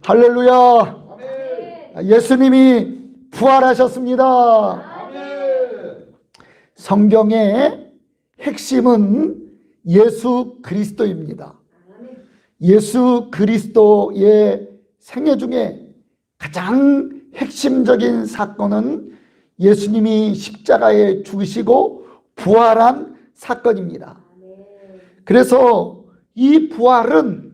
할렐루야. 아멘. 예수님이 부활하셨습니다. 아멘. 성경의 핵심은 예수 그리스도입니다. 예수 그리스도의 생애 중에 가장 핵심적인 사건은 예수님이 십자가에 죽으시고 부활한 사건입니다. 그래서 이 부활은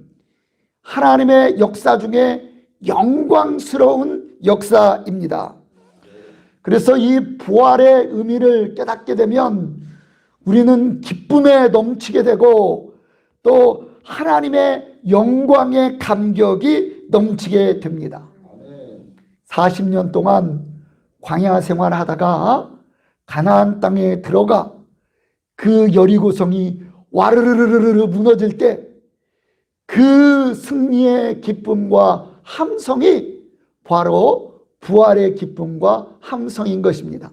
하나님의 역사 중에 영광스러운 역사입니다. 그래서 이 부활의 의미를 깨닫게 되면 우리는 기쁨에 넘치게 되고 또 하나님의 영광의 감격이 넘치게 됩니다. 40년 동안 광야 생활하다가 가나안 땅에 들어가 그 여리고성이 와르르르르 무너질 때 그 승리의 기쁨과 함성이 바로 부활의 기쁨과 함성인 것입니다.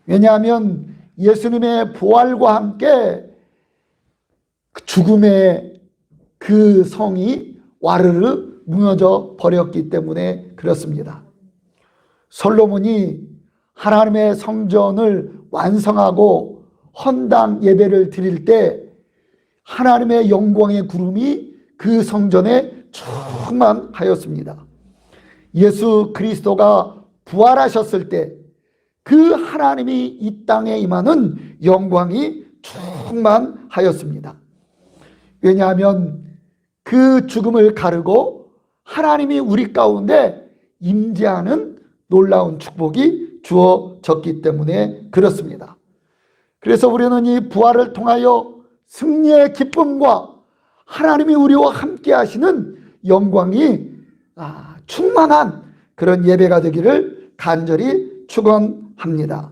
왜냐하면 예수님의 부활과 함께 죽음의 그 성이 와르르 무너져 버렸기 때문에 그렇습니다. 솔로몬이 하나님의 성전을 완성하고 헌당 예배를 드릴 때 하나님의 영광의 구름이 그 성전에 충만하였습니다. 예수 그리스도가 부활하셨을 때 그 하나님이 이 땅에 임하는 영광이 충만하였습니다. 왜냐하면 그 죽음을 가르고 하나님이 우리 가운데 임재하는 놀라운 축복이 주어졌기 때문에 그렇습니다. 그래서 우리는 이 부활을 통하여 승리의 기쁨과 하나님이 우리와 함께 하시는 영광이 충만한 그런 예배가 되기를 간절히 축원합니다.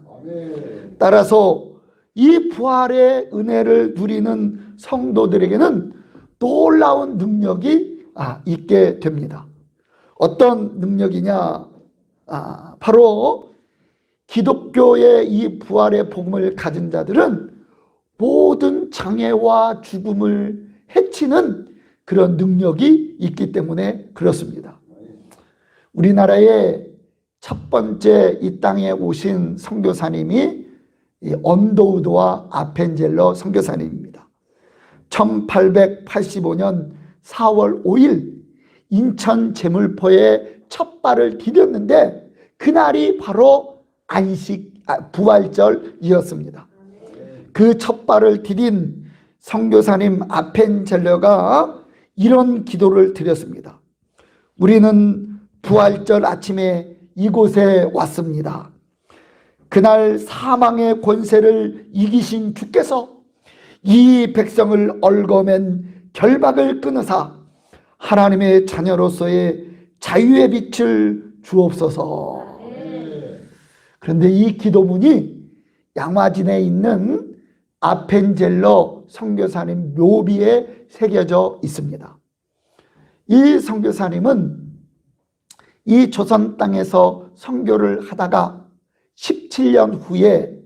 따라서 이 부활의 은혜를 누리는 성도들에게는 놀라운 능력이 있게 됩니다. 어떤 능력이냐? 바로 기독교의 이 부활의 복음을 가진 자들은 모든 장애와 죽음을 해치는 그런 능력이 있기 때문에 그렇습니다. 우리나라의 첫 번째 이 땅에 오신 선교사님이 언더우드와 아펜젤러 선교사님입니다. 1885년 4월 5일 인천 제물포에 첫 발을 디뎠는데 그날이 바로 부활절이었습니다. 그 첫 발을 디딘 선교사님 아펜젤러가 이런 기도를 드렸습니다. 우리는 부활절 아침에 이곳에 왔습니다. 그날 사망의 권세를 이기신 주께서 이 백성을 얽어맨 결박을 끊으사 하나님의 자녀로서의 자유의 빛을 주옵소서. 그런데 이 기도문이 양화진에 있는 아펜젤러 선교사님 묘비에 새겨져 있습니다. 이 선교사님은 이 조선 땅에서 선교를 하다가 17년 후에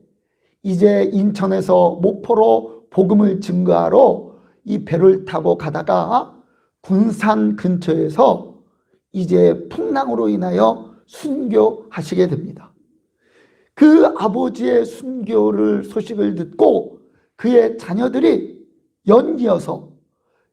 이제 인천에서 목포로 복음을 증거하러 이 배를 타고 가다가 군산 근처에서 이제 풍랑으로 인하여 순교하시게 됩니다. 그 아버지의 순교를 소식을 듣고 그의 자녀들이 연이어서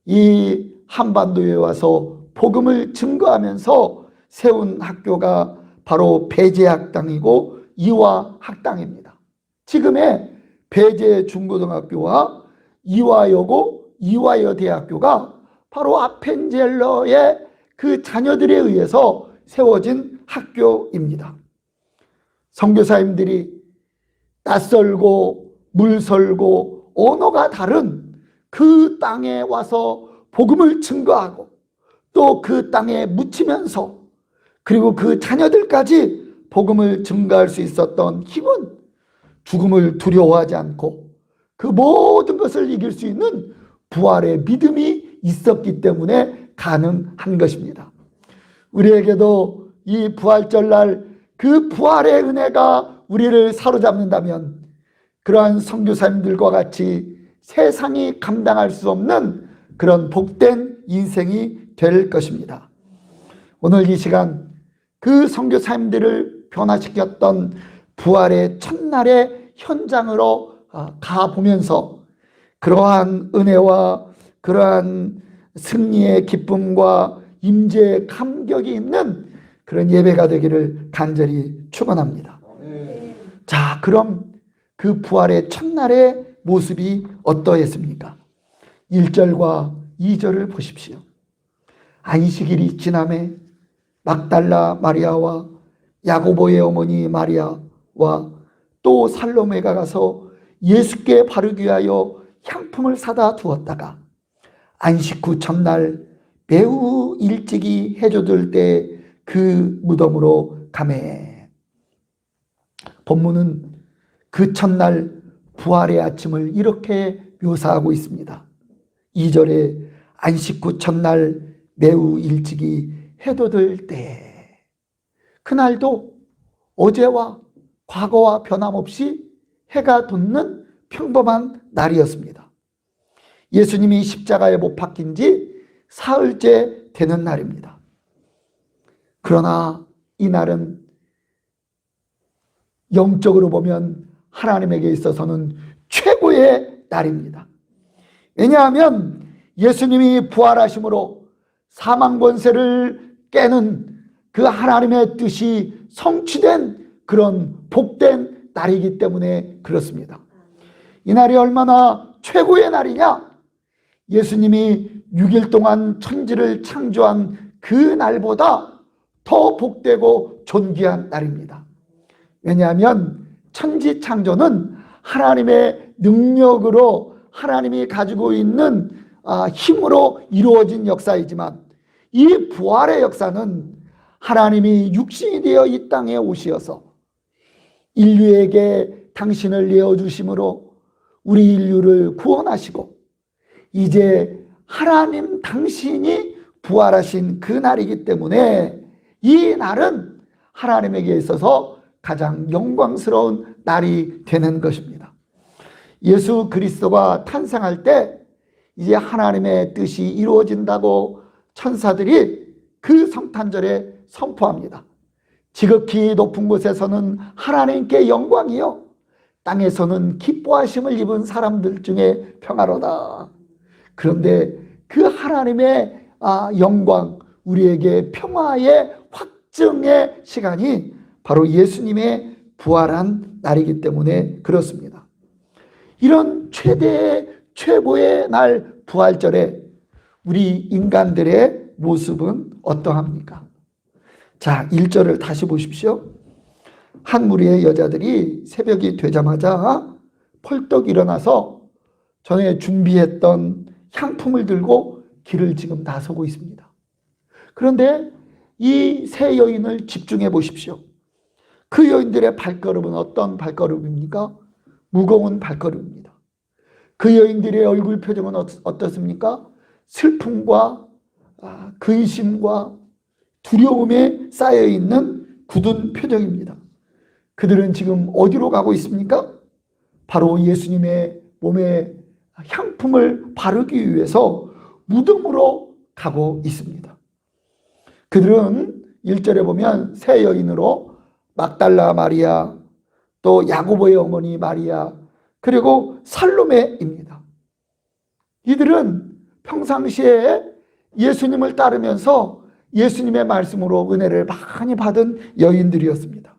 이 한반도에 와서 복음을 증거하면서 세운 학교가 바로 배제학당이고 이화학당입니다. 지금의 배제 중고등학교와 이화여고, 이화여대학교가 바로 아펜젤러의 그 자녀들에 의해서 세워진 학교입니다. 선교사님들이 낯설고 물설고 언어가 다른 그 땅에 와서 복음을 증거하고 또 그 땅에 묻히면서 그리고 그 자녀들까지 복음을 증거할 수 있었던 힘은 죽음을 두려워하지 않고 그 모든 것을 이길 수 있는 부활의 믿음이 있었기 때문에 가능한 것입니다. 우리에게도 이 부활절날 그 부활의 은혜가 우리를 사로잡는다면 그러한 선교사님들과 같이 세상이 감당할 수 없는 그런 복된 인생이 될 것입니다. 오늘 이 시간 그 선교사님들을 변화시켰던 부활의 첫날의 현장으로 가보면서 그러한 은혜와 그러한 승리의 기쁨과 임재의 감격이 있는 그런 예배가 되기를 간절히 축원합니다. 자, 그럼 그 부활의 첫날의 모습이 어떠했습니까? 1절과 2절을 보십시오. 안식일이 지남에 막달라 마리아와 야고보의 어머니 마리아와 또 살로메가 가서 예수께 바르기 위하여 향품을 사다 두었다가 안식 후 첫날 매우 일찍이 해저들 때 그 무덤으로 가매. 본문은 그 첫날 부활의 아침을 이렇게 묘사하고 있습니다. 2절에 안식 후 첫날 매우 일찍이 해돋을 때. 그날도 어제와 과거와 변함없이 해가 돋는 평범한 날이었습니다. 예수님이 십자가에 못 박힌 지 사흘째 되는 날입니다. 그러나 이 날은 영적으로 보면 하나님에게 있어서는 최고의 날입니다. 왜냐하면 예수님이 부활하심으로 사망 권세를 깨는 그 하나님의 뜻이 성취된 그런 복된 날이기 때문에 그렇습니다. 이 날이 얼마나 최고의 날이냐? 예수님이 6일 동안 천지를 창조한 그 날보다 더 복되고 존귀한 날입니다. 왜냐하면 천지 창조는 하나님의 능력으로 하나님이 가지고 있는 힘으로 이루어진 역사이지만 이 부활의 역사는 하나님이 육신이 되어 이 땅에 오시어서 인류에게 당신을 내어주심으로 우리 인류를 구원하시고 이제 하나님 당신이 부활하신 그 날이기 때문에 이 날은 하나님에게 있어서 가장 영광스러운 날이 되는 것입니다. 예수 그리스도가 탄생할 때 이제 하나님의 뜻이 이루어진다고 천사들이 그 성탄절에 선포합니다. 지극히 높은 곳에서는 하나님께 영광이요 땅에서는 기뻐하심을 입은 사람들 중에 평화로다. 그런데 그 하나님의 영광, 우리에게 평화의 확증의 시간이 바로 예수님의 부활한 날이기 때문에 그렇습니다. 이런 최고의 날 부활절에 우리 인간들의 모습은 어떠합니까? 자, 1절을 다시 보십시오. 한 무리의 여자들이 새벽이 되자마자 펄떡 일어나서 전에 준비했던 향품을 들고 길을 지금 나서고 있습니다. 그런데 이 세 여인을 집중해 보십시오. 그 여인들의 발걸음은 어떤 발걸음입니까? 무거운 발걸음입니다. 그 여인들의 얼굴 표정은 어떻습니까? 슬픔과 근심과 두려움에 쌓여있는 굳은 표정입니다. 그들은 지금 어디로 가고 있습니까? 바로 예수님의 몸에 향품을 바르기 위해서 무덤으로 가고 있습니다. 그들은 1절에 보면 세 여인으로 막달라 마리아, 또 야고보의 어머니 마리아, 그리고 살로메입니다. 이들은 평상시에 예수님을 따르면서 예수님의 말씀으로 은혜를 많이 받은 여인들이었습니다.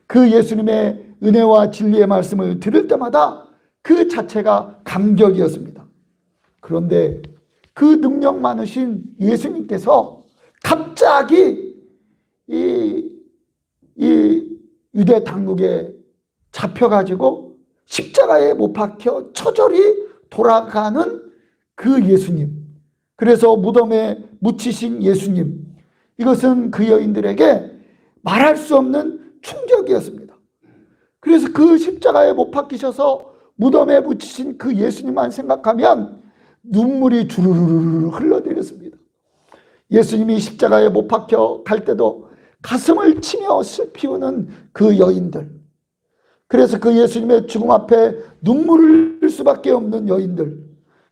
그 예수님의 은혜와 진리의 말씀을 들을 때마다 그 자체가 감격이었습니다. 그런데 그 능력 많으신 예수님께서 갑자기 이 유대 당국에 잡혀가지고 십자가에 못 박혀 처절히 돌아가는 그 예수님, 그래서 무덤에 묻히신 예수님, 이것은 그 여인들에게 말할 수 없는 충격이었습니다. 그래서 그 십자가에 못 박히셔서 무덤에 묻히신 그 예수님만 생각하면 눈물이 주르르르 흘러내렸습니다. 예수님이 십자가에 못 박혀 갈 때도 가슴을 치며 슬피 우는 그 여인들, 그래서 그 예수님의 죽음 앞에 눈물을 흘릴 수밖에 없는 여인들,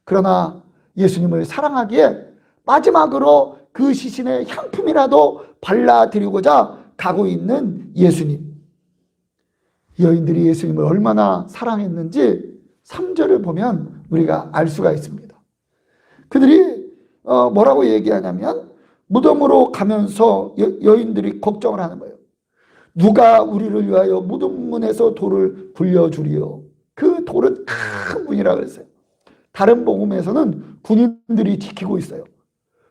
그러나 예수님을 사랑하기에 마지막으로 그 시신에 향품이라도 발라드리고자 가고 있는 예수님. 여인들이 예수님을 얼마나 사랑했는지 3절을 보면 우리가 알 수가 있습니다. 그들이 뭐라고 얘기하냐면 무덤으로 가면서 여인들이 걱정을 하는 거예요. 누가 우리를 위하여 무덤 문에서 돌을 굴려주리요. 그 돌은 큰 문이라 그랬어요. 다른 복음에서는 군인들이 지키고 있어요.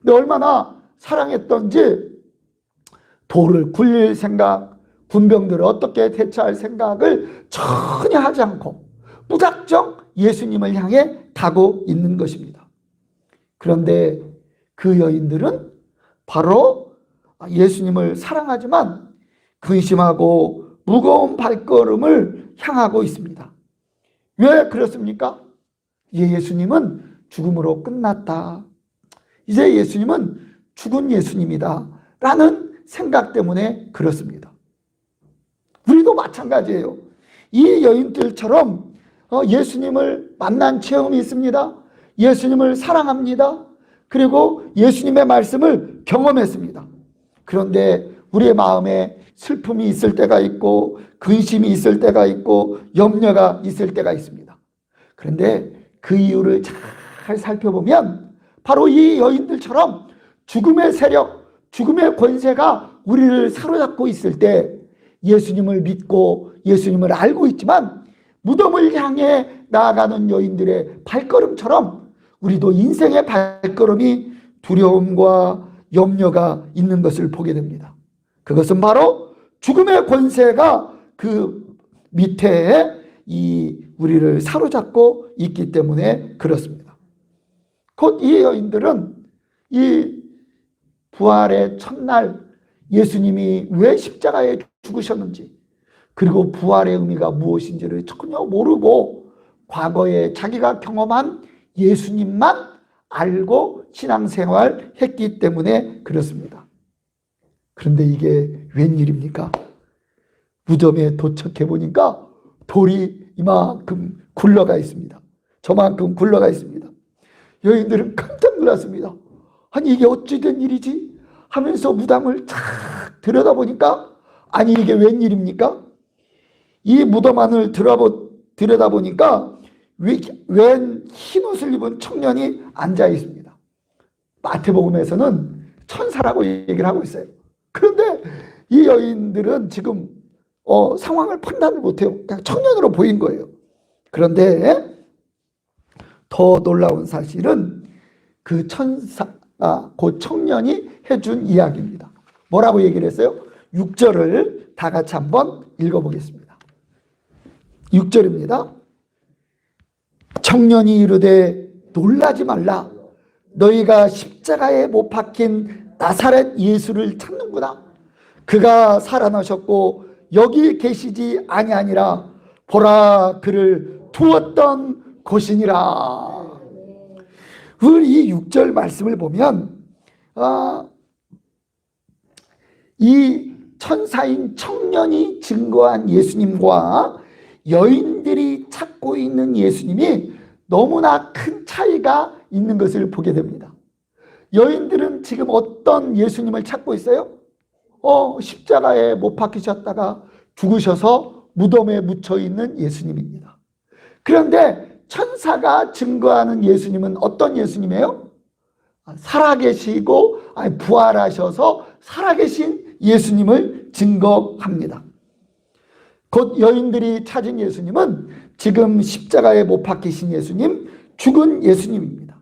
근데 얼마나 사랑했던지 돌을 굴릴 생각, 군병들을 어떻게 대처할 생각을 전혀 하지 않고 무작정 예수님을 향해 가고 있는 것입니다. 그런데 그 여인들은 바로 예수님을 사랑하지만 근심하고 무거운 발걸음을 향하고 있습니다. 왜 그렇습니까? 예수님은 죽음으로 끝났다. 이제 예수님은 죽은 예수님이다 라는 생각 때문에 그렇습니다. 우리도 마찬가지예요. 이 여인들처럼 예수님을 만난 체험이 있습니다. 예수님을 사랑합니다. 그리고 예수님의 말씀을 경험했습니다. 그런데 우리의 마음에 슬픔이 있을 때가 있고 근심이 있을 때가 있고 염려가 있을 때가 있습니다. 그런데 그 이유를 잘 살펴보면 바로 이 여인들처럼 죽음의 세력, 죽음의 권세가 우리를 사로잡고 있을 때 예수님을 믿고 예수님을 알고 있지만 무덤을 향해 나아가는 여인들의 발걸음처럼 우리도 인생의 발걸음이 두려움과 염려가 있는 것을 보게 됩니다. 그것은 바로 죽음의 권세가 그 밑에 우리를 사로잡고 있기 때문에 그렇습니다. 곧 이 여인들은 이 부활의 첫날 예수님이 왜 십자가에 죽으셨는지 그리고 부활의 의미가 무엇인지를 전혀 모르고 과거에 자기가 경험한 예수님만 알고 신앙생활 했기 때문에 그렇습니다. 그런데 이게 웬일입니까? 무덤에 도착해 보니까 돌이 이만큼 굴러가 있습니다. 저만큼 굴러가 있습니다. 여인들은 깜짝 놀랐습니다. 아니 이게 어찌 된 일이지? 하면서 무덤을 쫙 들여다보니까 아니 이게 웬일입니까? 이 무덤 안을 들여다보니까 웬 흰옷을 입은 청년이 앉아 있습니다. 마태복음에서는 천사라고 얘기를 하고 있어요. 그런데 이 여인들은 지금 상황을 판단을 못해요. 그냥 청년으로 보인 거예요. 그런데 더 놀라운 사실은 그 그 청년이 해준 이야기입니다. 뭐라고 얘기를 했어요? 6절을 다 같이 한번 읽어보겠습니다. 6절입니다. 청년이 이르되 놀라지 말라. 너희가 십자가에 못 박힌 나사렛 예수를 찾는구나. 그가 살아나셨고 여기 계시지 아니하니라. 보라 그를 두었던 곳이니라. 우리 이 6절 말씀을 보면 이 천사인 청년이 증거한 예수님과 여인들이 찾고 있는 예수님이 너무나 큰 차이가 있는 것을 보게 됩니다. 여인들은 지금 어떤 예수님을 찾고 있어요? 십자가에 못 박히셨다가 죽으셔서 무덤에 묻혀 있는 예수님입니다. 그런데 천사가 증거하는 예수님은 어떤 예수님이에요? 살아계시고 부활하셔서 살아계신 예수님을 증거합니다. 곧 여인들이 찾은 예수님은 지금 십자가에 못 박히신 예수님, 죽은 예수님입니다.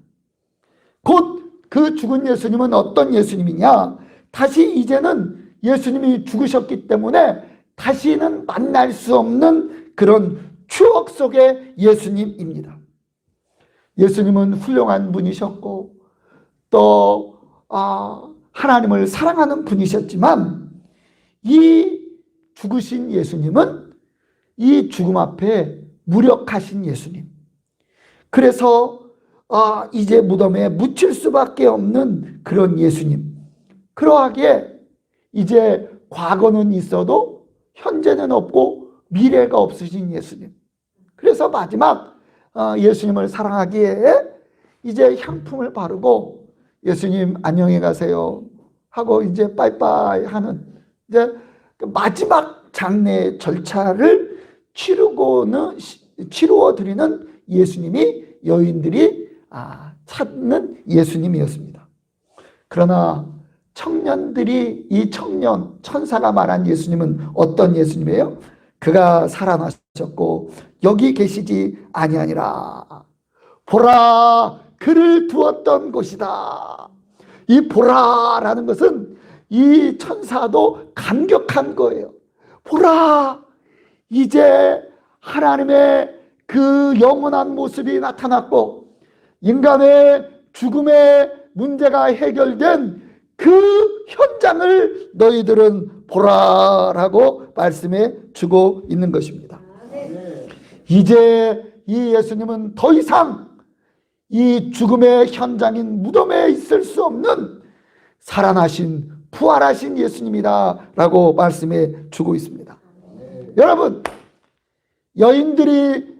곧 그 죽은 예수님은 어떤 예수님이냐? 다시 이제는 예수님이 죽으셨기 때문에 다시는 만날 수 없는 그런 추억 속의 예수님입니다. 예수님은 훌륭한 분이셨고 또 하나님을 사랑하는 분이셨지만 이 죽으신 예수님은 이 죽음 앞에 무력하신 예수님. 그래서 이제 무덤에 묻힐 수밖에 없는 그런 예수님. 그러하기에 이제 과거는 있어도 현재는 없고 미래가 없으신 예수님. 그래서 마지막 예수님을 사랑하기에 이제 향품을 바르고 예수님 안녕히 가세요 하고 이제 빠이빠이 하는 이제 마지막 장례 절차를 치루어 드리는 예수님이 여인들이 찾는 예수님이었습니다. 그러나 청년들이 이 청년 천사가 말한 예수님은 어떤 예수님이에요? 그가 살아나셨고 여기 계시지 아니하니라. 보라 그를 두었던 곳이다. 이 보라라는 것은 이 천사도 감격한 거예요. 보라 이제 하나님의 그 영원한 모습이 나타났고 인간의 죽음의 문제가 해결된 그 현장을 너희들은 보라라고 말씀해 주고 있는 것입니다. 이제 이 예수님은 더 이상 이 죽음의 현장인 무덤에 있을 수 없는 살아나신 부활하신 예수님이다 라고 말씀해 주고 있습니다. 여러분, 여인들이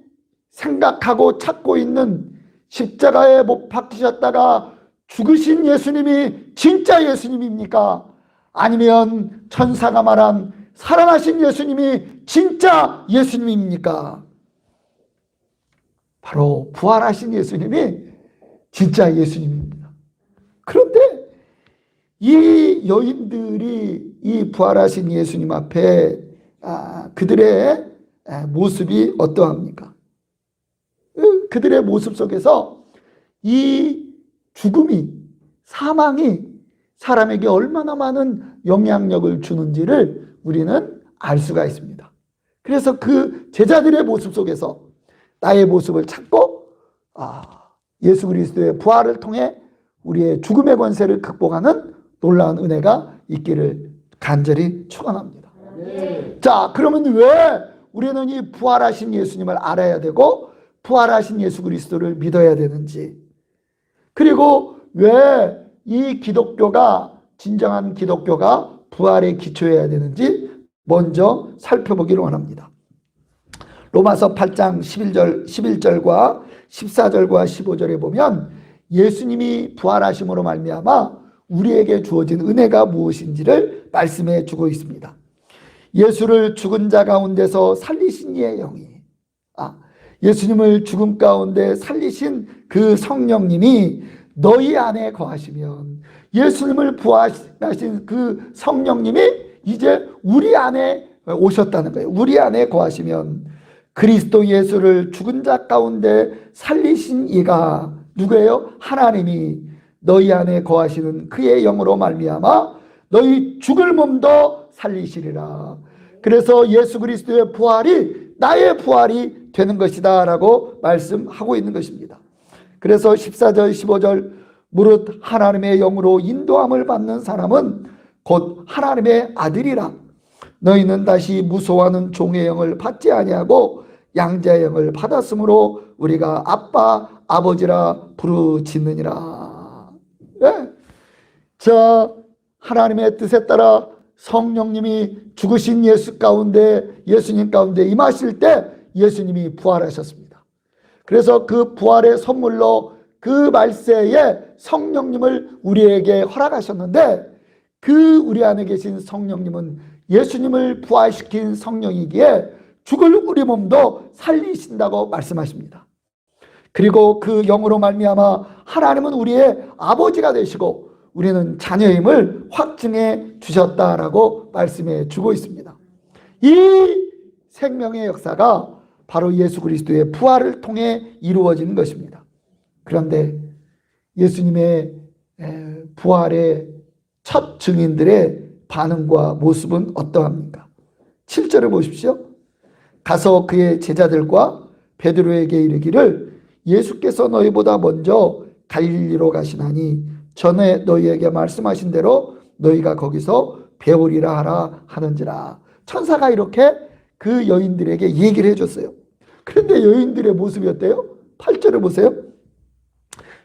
생각하고 찾고 있는 십자가에 못 박히셨다가 죽으신 예수님이 진짜 예수님입니까? 아니면 천사가 말한 살아나신 예수님이 진짜 예수님입니까? 바로 부활하신 예수님이 진짜 예수님입니다. 그런데 이 여인들이 이 부활하신 예수님 앞에 그들의 모습이 어떠합니까? 그들의 모습 속에서 이 죽음이, 사망이 사람에게 얼마나 많은 영향력을 주는지를 우리는 알 수가 있습니다. 그래서 그 제자들의 모습 속에서 나의 모습을 찾고 예수 그리스도의 부활을 통해 우리의 죽음의 권세를 극복하는 놀라운 은혜가 있기를 간절히 축원합니다. 자, 그러면 왜 우리는 이 부활하신 예수님을 알아야 되고 부활하신 예수 그리스도를 믿어야 되는지, 그리고 왜 이 기독교가, 진정한 기독교가 부활에 기초해야 되는지 먼저 살펴보기를 원합니다. 로마서 8장 11절과 14절과 15절에 보면 예수님이 부활하심으로 말미암아 우리에게 주어진 은혜가 무엇인지를 말씀해 주고 있습니다. 예수를 죽은 자 가운데서 살리신 이의 영이, 예수님을 죽음 가운데 살리신 그 성령님이 너희 안에 거하시면, 예수님을 부활하신 그 성령님이 이제 우리 안에 오셨다는 거예요. 우리 안에 거하시면 그리스도 예수를 죽은 자 가운데 살리신 이가 누구예요? 하나님이 너희 안에 거하시는 그의 영으로 말미암아 너희 죽을 몸도 살리시리라. 그래서 예수 그리스도의 부활이 나의 부활이 되는 것이다 라고 말씀하고 있는 것입니다. 그래서 14절 15절 무릇 하나님의 영으로 인도함을 받는 사람은 곧 하나님의 아들이라. 너희는 다시 무소하는 종의 영을 받지 아니하고 양자의 영을 받았으므로 우리가 아빠 아버지라 부르짖느니라. 네? 자, 하나님의 뜻에 따라 성령님이 죽으신 예수님 가운데 임하실 때 예수님이 부활하셨습니다. 그래서 그 부활의 선물로 그 말세에 성령님을 우리에게 허락하셨는데, 그 우리 안에 계신 성령님은 예수님을 부활시킨 성령이기에 죽을 우리 몸도 살리신다고 말씀하십니다. 그리고 그 영으로 말미암아 하나님은 우리의 아버지가 되시고 우리는 자녀임을 확증해 주셨다라고 말씀해 주고 있습니다. 이 생명의 역사가 바로 예수 그리스도의 부활을 통해 이루어지는 것입니다. 그런데 예수님의 부활의 첫 증인들의 반응과 모습은 어떠합니까? 7절을 보십시오. 가서 그의 제자들과 베드로에게 이르기를 예수께서 너희보다 먼저 갈릴리로 가시나니 전에 너희에게 말씀하신 대로 너희가 거기서 배우리라 하라 하는지라. 천사가 이렇게 그 여인들에게 얘기를 해줬어요. 그런데 여인들의 모습이 어때요? 8절을 보세요.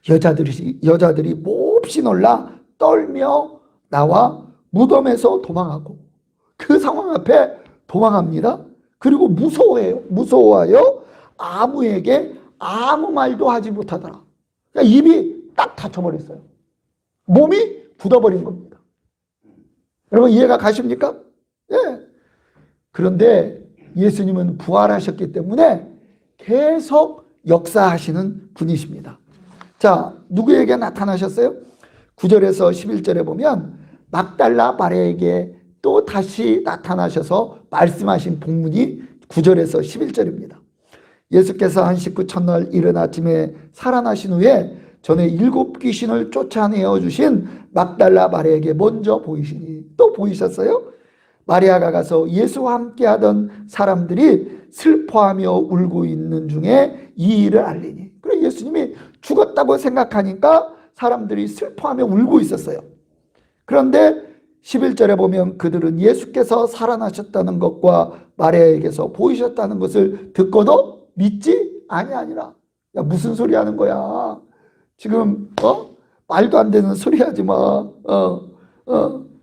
여자들이 몹시 놀라 떨며 나와 무덤에서 도망하고, 그 상황 앞에 도망합니다. 그리고 무서워하여 아무에게 아무 말도 하지 못하더라. 그러니까 입이 딱 닫혀버렸어요. 몸이 굳어버린 겁니다. 여러분 이해가 가십니까? 예. 그런데 예수님은 부활하셨기 때문에 계속 역사하시는 분이십니다. 자, 누구에게 나타나셨어요? 9절에서 11절에 보면 막달라 마리아에게 또 다시 나타나셔서 말씀하신 본문이 9절에서 11절입니다. 예수께서 한 식구 첫날 이른 아침에 살아나신 후에 전에 7 귀신을 쫓아내어 주신 막달라 마리아에게 먼저 보이시니 또 보이셨어요? 마리아가 가서 예수와 함께 하던 사람들이 슬퍼하며 울고 있는 중에 이 일을 알리니. 그래 예수님이 죽었다고 생각하니까 사람들이 슬퍼하며 울고 있었어요. 그런데 11절에 보면 그들은 예수께서 살아나셨다는 것과 마리아에게서 보이셨다는 것을 듣고도 믿지 아니하니라. 야 무슨 소리 하는 거야? 지금 말도 안 되는 소리 하지 마.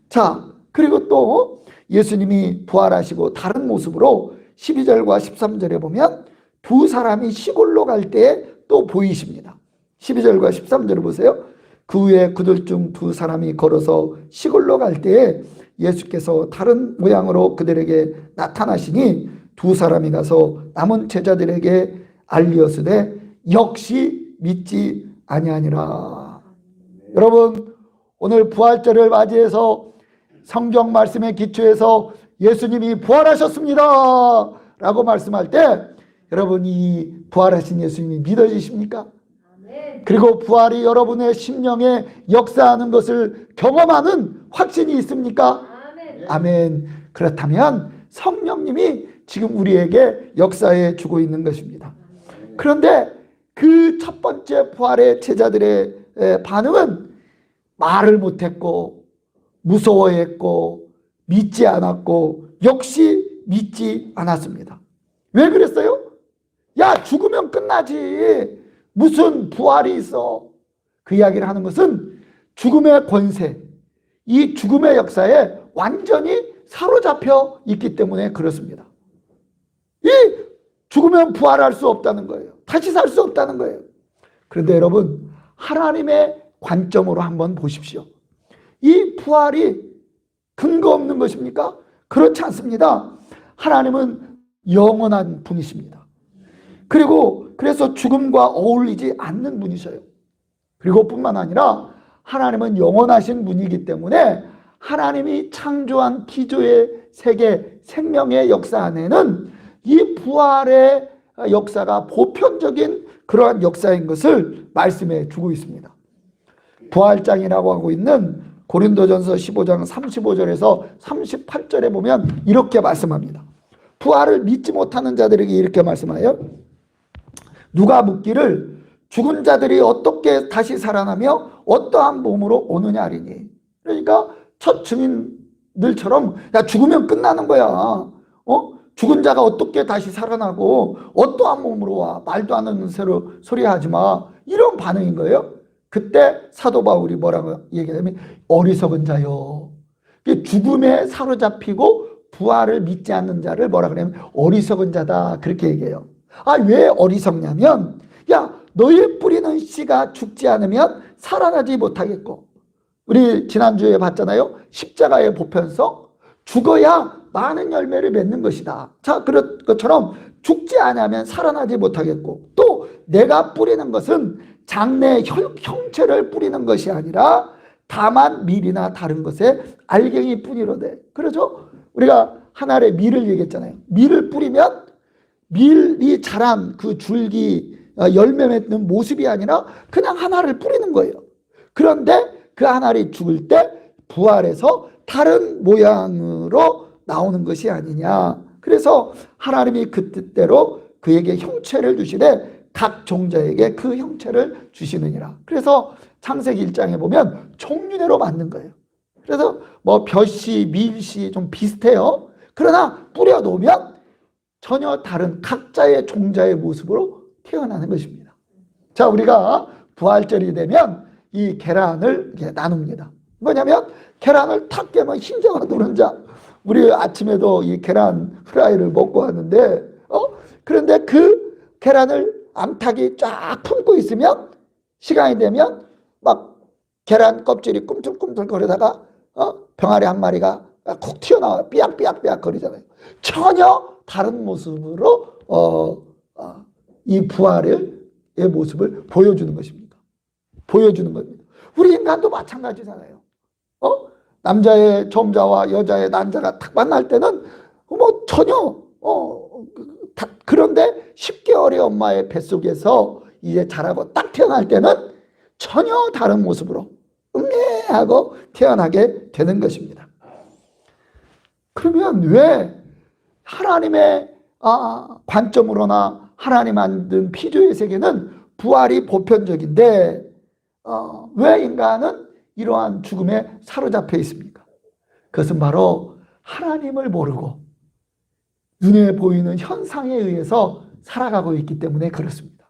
자 그리고 또 예수님이 부활하시고 다른 모습으로 12절과 13절에 보면 두 사람이 시골로 갈 때에 또 보이십니다. 12절과 13절을 보세요. 그 후에 그들 중 두 사람이 걸어서 시골로 갈 때에 예수께서 다른 모양으로 그들에게 나타나시니 두 사람이 가서 남은 제자들에게 알리었으되 역시 믿지 아니하니라. 여러분 오늘 부활절을 맞이해서 성경 말씀에 기초해서 예수님이 부활하셨습니다 라고 말씀할 때 여러분 이 부활하신 예수님이 믿어지십니까? 그리고 부활이 여러분의 심령에 역사하는 것을 경험하는 확신이 있습니까? 아멘. 그렇다면 성령님이 지금 우리에게 역사해 주고 있는 것입니다. 그런데 그 첫 번째 부활의 제자들의 반응은 말을 못했고 무서워했고 믿지 않았고 역시 믿지 않았습니다. 왜 그랬어요? 야 죽으면 끝나지 무슨 부활이 있어. 그 이야기를 하는 것은 죽음의 권세, 이 죽음의 역사에 완전히 사로잡혀 있기 때문에 그렇습니다. 이 죽으면 부활할 수 없다는 거예요. 다시 살 수 없다는 거예요. 그런데 여러분 하나님의 관점으로 한번 보십시오. 이 부활이 근거 없는 것입니까? 그렇지 않습니다. 하나님은 영원한 분이십니다. 그리고 그래서 죽음과 어울리지 않는 분이셔요. 그리고 뿐만 아니라 하나님은 영원하신 분이기 때문에 하나님이 창조한 기조의 세계 생명의 역사 안에는 이 부활의 역사가 보편적인 그러한 역사인 것을 말씀해 주고 있습니다. 부활장이라고 하고 있는 고린도전서 15장 35절에서 38절에 보면 이렇게 말씀합니다. 부활을 믿지 못하는 자들에게 이렇게 말씀하여 누가 묻기를 죽은 자들이 어떻게 다시 살아나며 어떠한 몸으로 오느냐 하리니. 그러니까 첫 증인들처럼 야 죽으면 끝나는 거야. 죽은 자가 어떻게 다시 살아나고 어떠한 몸으로 와. 말도 안 되는 소리 하지 마. 이런 반응인 거예요. 그때 사도 바울이 뭐라고 얘기하냐면 어리석은 자요. 죽음에 사로잡히고 부활을 믿지 않는 자를 뭐라 그러냐면 어리석은 자다 그렇게 얘기해요. 왜 어리석냐면 야 너희 뿌리는 씨가 죽지 않으면 살아나지 못하겠고 우리 지난주에 봤잖아요. 십자가의 보편성 죽어야 많은 열매를 맺는 것이다. 자 그런 것처럼 죽지 않으면 살아나지 못하겠고 또 내가 뿌리는 것은 장래 형체를 뿌리는 것이 아니라 다만 밀이나 다른 것에 알갱이 뿐이로되. 그렇죠? 우리가 한 알의 밀을 얘기했잖아요. 밀을 뿌리면 밀이 자란 그 줄기 열매 맺는 모습이 아니라 그냥 한 알을 뿌리는 거예요. 그런데 그 한 알이 죽을 때 부활해서 다른 모양으로 나오는 것이 아니냐. 그래서 하나님이 그 뜻대로 그에게 형체를 주시되 각 종자에게 그 형체를 주시느니라. 그래서 창세기 1장에 보면 종류대로 만든 거예요. 그래서 뭐 벼씨, 밀씨 좀 비슷해요. 그러나 뿌려 놓으면 전혀 다른 각자의 종자의 모습으로 태어나는 것입니다. 자, 우리가 부활절이 되면 이 계란을 이렇게 나눕니다. 뭐냐면 계란을 탁 깨면 흰자가 노른자. 우리 아침에도 이 계란 프라이를 먹고 왔는데 그런데 그 계란을 암탉이 쫙 품고 있으면 시간이 되면 막 계란 껍질이 꿈틀꿈틀 거리다가 병아리 한 마리가 콕 튀어나와 삐약삐약삐약 거리잖아요. 전혀 다른 모습으로 이 부활의 모습을 보여주는 것입니다. 보여주는 겁니다. 우리 인간도 마찬가지잖아요. 남자의 점자와 여자의 난자가 딱 만날 때는 뭐 전혀 그런데 10개월의 엄마의 뱃속에서 이제 자라고 딱 태어날 때는 전혀 다른 모습으로 응애하고 태어나게 되는 것입니다. 그러면 왜 하나님의 관점으로나 하나님 만든 피조의 세계는 부활이 보편적인데 왜 인간은 이러한 죽음에 사로잡혀 있습니까? 그것은 바로 하나님을 모르고 눈에 보이는 현상에 의해서 살아가고 있기 때문에 그렇습니다.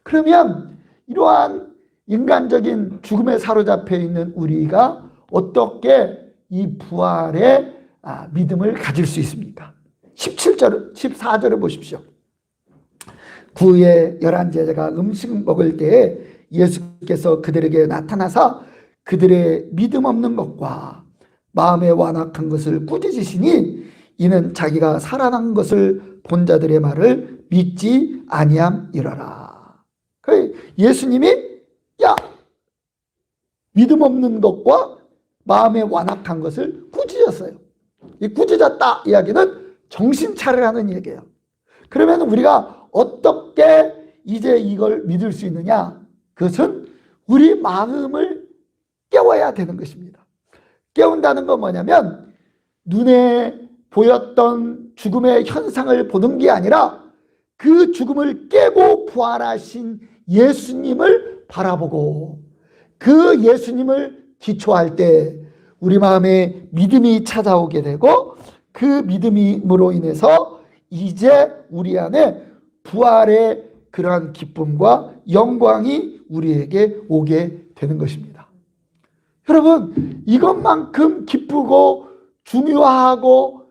그러면 이러한 인간적인 죽음에 사로잡혀 있는 우리가 어떻게 이 부활의 믿음을 가질 수 있습니까? 17절, 14절을 보십시오. 구의 11제자가 음식 먹을 때에 예수께서 그들에게 나타나사 그들의 믿음 없는 것과 마음에 완악한 것을 꾸짖으시니 이는 자기가 살아난 것을 본 자들의 말을 믿지 아니함이라라. 예수님이 믿음 없는 것과 마음에 완악한 것을 꾸짖었어요. 이 꾸짖었다 이야기는 정신 차리라는 얘기예요. 그러면 우리가 어떻게 이제 이걸 믿을 수 있느냐? 그것은 우리 마음을 깨워야 되는 것입니다. 깨운다는 건 뭐냐면 눈에 보였던 죽음의 현상을 보는 게 아니라 그 죽음을 깨고 부활하신 예수님을 바라보고 그 예수님을 기초할 때 우리 마음에 믿음이 찾아오게 되고 그 믿음으로 인해서 이제 우리 안에 부활의 그러한 기쁨과 영광이 우리에게 오게 되는 것입니다. 여러분, 이것만큼 기쁘고 중요하고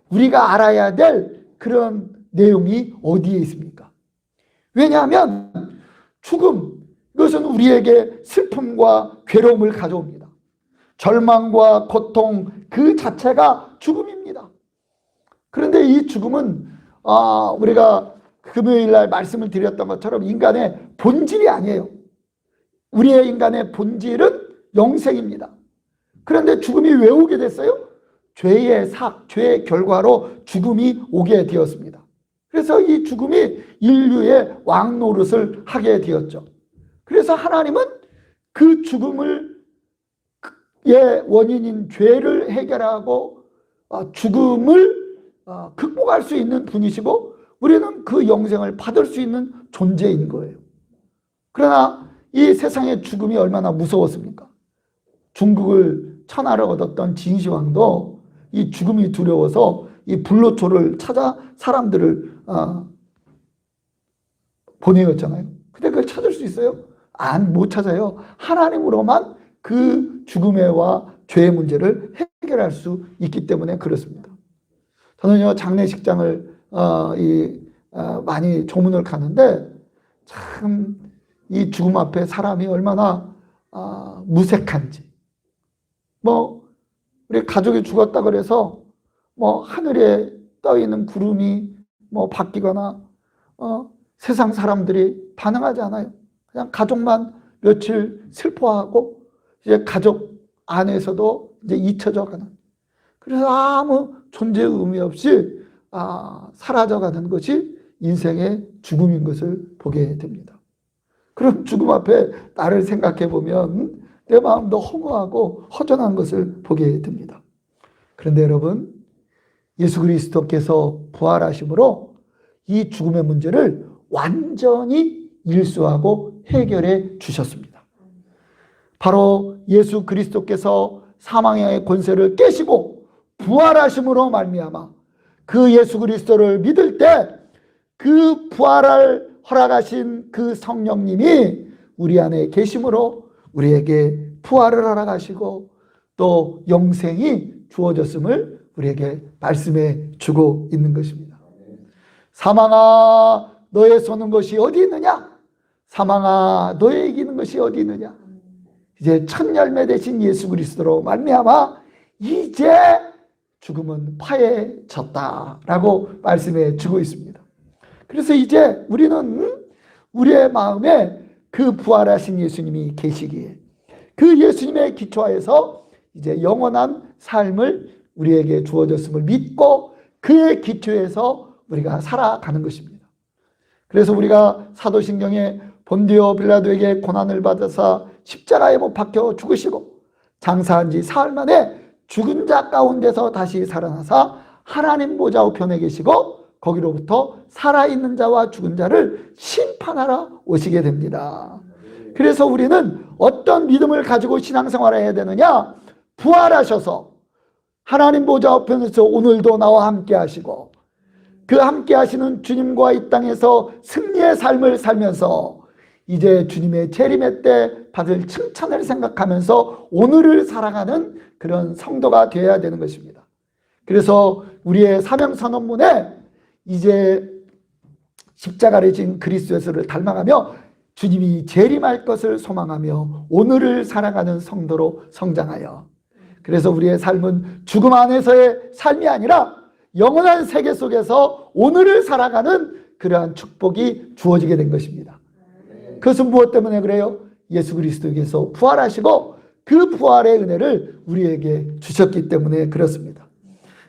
우리가 알아야 될 그런 내용이 어디에 있습니까? 왜냐하면 죽음, 이것은 우리에게 슬픔과 괴로움을 가져옵니다. 절망과 고통 그 자체가 죽음입니다. 그런데 이 죽음은 우리가 금요일 날 말씀을 드렸던 것처럼 인간의 본질이 아니에요. 우리의 인간의 본질은 영생입니다. 그런데 죽음이 왜 오게 됐어요? 죄의 결과로 죽음이 오게 되었습니다. 그래서 이 죽음이 인류의 왕노릇을 하게 되었죠. 그래서 하나님은 그 죽음을 원인인 죄를 해결하고 죽음을 극복할 수 있는 분이시고 우리는 그 영생을 받을 수 있는 존재인 거예요. 그러나 이 세상의 죽음이 얼마나 무서웠습니까? 중국을 천하를 얻었던 진시황도 이 죽음이 두려워서 이 불로초를 찾아 사람들을 보내었잖아요. 근데 그걸 찾을 수 있어요? 못 찾아요. 하나님으로만 그 죽음과 죄의 문제를 해결할 수 있기 때문에 그렇습니다. 저는요 장례식장을 많이 조문을 가는데 참 이 죽음 앞에 사람이 얼마나 무색한지. 우리 가족이 죽었다 그래서 하늘에 떠 있는 구름이 바뀌거나 세상 사람들이 반응하지 않아요. 그냥 가족만 며칠 슬퍼하고 이제 가족 안에서도 이제 잊혀져 가는. 그래서 아무 존재 의미 없이 사라져가는 것이 인생의 죽음인 것을 보게 됩니다. 그럼 죽음 앞에 나를 생각해 보면 내 마음도 허무하고 허전한 것을 보게 됩니다. 그런데 여러분, 예수 그리스도께서 부활하심으로 이 죽음의 문제를 완전히 일수하고 해결해 주셨습니다. 바로 예수 그리스도께서 사망의 권세를 깨시고 부활하심으로 말미암아 그 예수 그리스도를 믿을 때 그 부활을 허락하신 그 성령님이 우리 안에 계심으로 우리에게 부활을 허락하시고 또 영생이 주어졌음을 우리에게 말씀해 주고 있는 것입니다. 사망아 너의 쏘는 것이 어디 있느냐? 사망아 너의 이기는 것이 어디 있느냐? 이제 첫 열매 되신 예수 그리스도로 말미암아 이제 죽음은 파해졌다라고 말씀해 주고 있습니다. 그래서 이제 우리는 우리의 마음에 그 부활하신 예수님이 계시기에 그 예수님의 기초하에서 이제 영원한 삶을 우리에게 주어졌음을 믿고 그의 기초에서 우리가 살아가는 것입니다. 그래서 우리가 사도신경에 본디오 빌라도에게 고난을 받아서 십자가에 못 박혀 죽으시고 장사한 지 사흘 만에 죽은 자 가운데서 다시 살아나사 하나님 보좌 우편에 계시고 거기로부터 살아있는 자와 죽은 자를 심판하러 오시게 됩니다. 그래서 우리는 어떤 믿음을 가지고 신앙생활을 해야 되느냐? 부활하셔서 하나님 보좌 우편에서 오늘도 나와 함께 하시고 그 함께 하시는 주님과 이 땅에서 승리의 삶을 살면서 이제 주님의 재림의 때 받을 칭찬을 생각하면서 오늘을 살아가는 그런 성도가 되어야 되는 것입니다. 그래서 우리의 사명선언문에 이제 십자가를 진 그리스도 예수를 닮아가며 주님이 재림할 것을 소망하며 오늘을 살아가는 성도로 성장하여 그래서 우리의 삶은 죽음 안에서의 삶이 아니라 영원한 세계 속에서 오늘을 살아가는 그러한 축복이 주어지게 된 것입니다. 그것은 무엇 때문에 그래요? 예수 그리스도께서 부활하시고 그 부활의 은혜를 우리에게 주셨기 때문에 그렇습니다.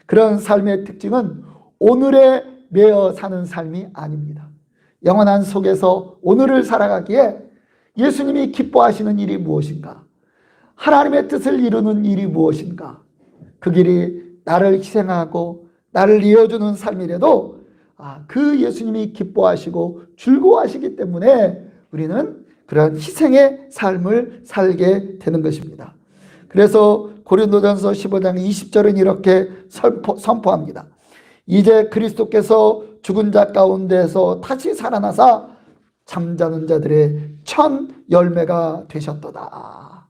그런 삶의 특징은 오늘에 매여 사는 삶이 아닙니다. 영원한 속에서 오늘을 살아가기에 예수님이 기뻐하시는 일이 무엇인가? 하나님의 뜻을 이루는 일이 무엇인가? 그 길이 나를 희생하고 나를 이어주는 삶이라도 그 예수님이 기뻐하시고 즐거워하시기 때문에 우리는 그런 희생의 삶을 살게 되는 것입니다. 그래서 고린도전서 15장 20절은 이렇게 선포합니다. 이제 그리스도께서 죽은 자 가운데서 다시 살아나사 잠자는 자들의 첫 열매가 되셨도다.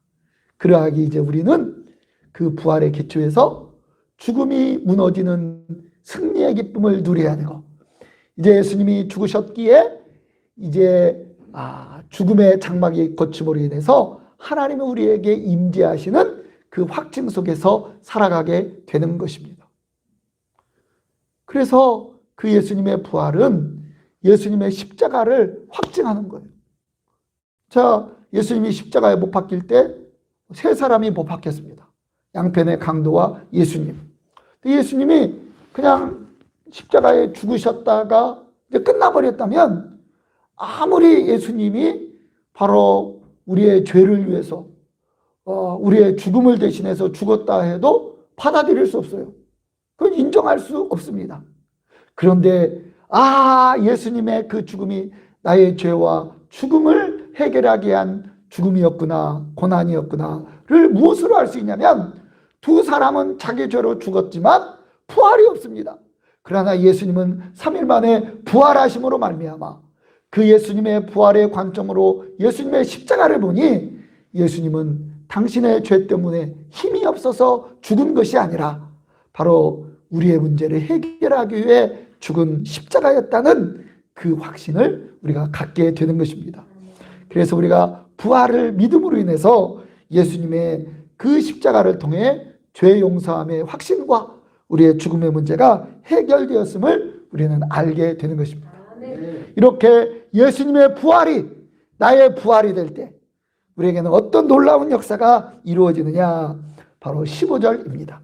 그러하기 이제 우리는 그 부활의 기초에서 죽음이 무너지는 승리의 기쁨을 누려야 되고 이제 예수님이 죽으셨기에 이제 죽음의 장막이 거침으로 인해서 하나님이 우리에게 임재하시는 그 확증 속에서 살아가게 되는 것입니다. 그래서 그 예수님의 부활은 예수님의 십자가를 확증하는 거예요. 자, 예수님이 십자가에 못 박힐 때 세 사람이 못 박혔습니다. 양편의 강도와 예수님. 예수님이 그냥 십자가에 죽으셨다가 이제 끝나버렸다면 아무리 예수님이 바로 우리의 죄를 위해서 우리의 죽음을 대신해서 죽었다 해도 받아들일 수 없어요. 그건 인정할 수 없습니다. 그런데 예수님의 그 죽음이 나의 죄와 죽음을 해결하게 한 죽음이었구나, 고난이었구나를 무엇으로 알 수 있냐면 두 사람은 자기 죄로 죽었지만 부활이 없습니다. 그러나 예수님은 3일 만에 부활하심으로 말미암아 그 예수님의 부활의 관점으로 예수님의 십자가를 보니 예수님은 당신의 죄 때문에 힘이 없어서 죽은 것이 아니라 바로 우리의 문제를 해결하기 위해 죽은 십자가였다는 그 확신을 우리가 갖게 되는 것입니다. 그래서 우리가 부활을 믿음으로 인해서 예수님의 그 십자가를 통해 죄 용서함의 확신과 우리의 죽음의 문제가 해결되었음을 우리는 알게 되는 것입니다. 이렇게 예수님의 부활이 나의 부활이 될 때 우리에게는 어떤 놀라운 역사가 이루어지느냐? 바로 15절입니다.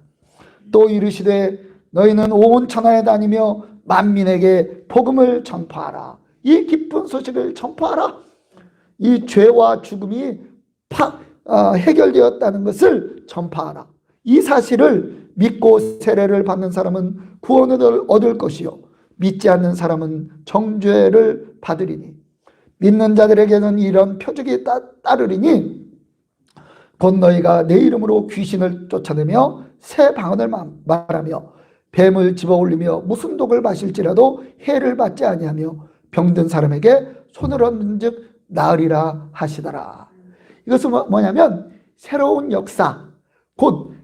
또 이르시되 너희는 온 천하에 다니며 만민에게 복음을 전파하라. 이 기쁜 소식을 전파하라. 이 죄와 죽음이 해결되었다는 것을 전파하라. 이 사실을 믿고 세례를 받는 사람은 구원을 얻을 것이요 믿지 않는 사람은 정죄를 받으리니 믿는 자들에게는 이런 표적이 따르리니 곧 너희가 내 이름으로 귀신을 쫓아내며 새 방언을 말하며 뱀을 집어올리며 무슨 독을 마실지라도 해를 받지 아니하며 병든 사람에게 손을 얹은 즉 나으리라 하시더라. 이것은 뭐냐면 새로운 역사, 곧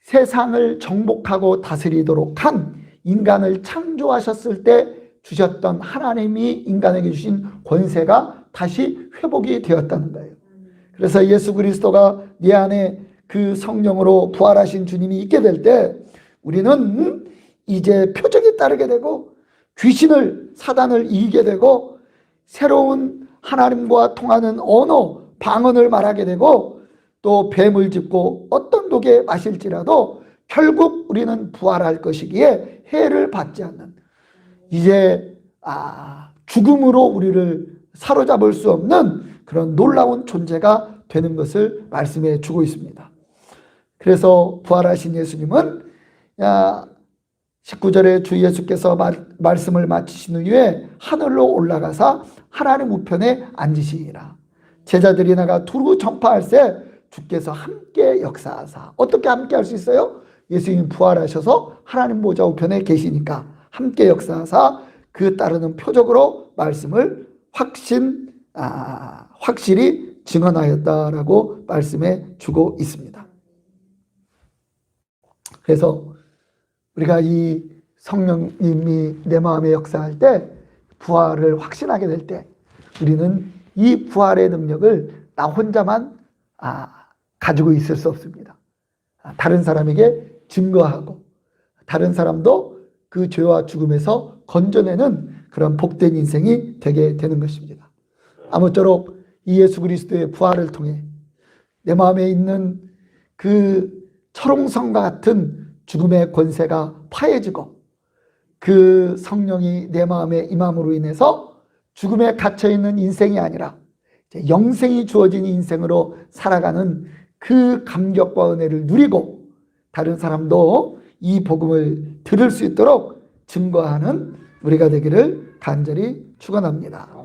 세상을 정복하고 다스리도록 한 인간을 창조하셨을 때 주셨던 하나님이 인간에게 주신 권세가 다시 회복이 되었다는 거예요. 그래서 예수 그리스도가 네 안에 그 성령으로 부활하신 주님이 있게 될 때 우리는 이제 표적에 따르게 되고 귀신을 사단을 이기게 되고 새로운 하나님과 통하는 언어 방언을 말하게 되고 또 뱀을 짚고 어떤 독에 마실지라도 결국 우리는 부활할 것이기에 해를 받지 않는 이제 죽음으로 우리를 사로잡을 수 없는 그런 놀라운 존재가 되는 것을 말씀해 주고 있습니다. 그래서 부활하신 예수님은 19절에 주 예수께서 말씀을 마치신 후에 하늘로 올라가사 하나님 우편에 앉으시니라. 제자들이 나가 두루 전파할세 주께서 함께 역사하사. 어떻게 함께 할 수 있어요? 예수님 부활하셔서 하나님 보좌 우편에 계시니까 함께 역사하사 그 따르는 표적으로 말씀을 확실히 증언하였다라고 말씀해 주고 있습니다. 그래서 우리가 이 성령님이 내 마음에 역사할 때 부활을 확신하게 될 때 우리는 이 부활의 능력을 나 혼자만 가지고 있을 수 없습니다. 다른 사람에게 증거하고 다른 사람도 그 죄와 죽음에서 건져내는 그런 복된 인생이 되게 되는 것입니다. 아무쪼록 이 예수 그리스도의 부활을 통해 내 마음에 있는 그 철옹성과 같은 죽음의 권세가 파해지고 그 성령이 내 마음에 임함으로 인해서 죽음에 갇혀있는 인생이 아니라 영생이 주어진 인생으로 살아가는 그 감격과 은혜를 누리고 다른 사람도 이 복음을 들을 수 있도록 증거하는 우리가 되기를 간절히 축원합니다.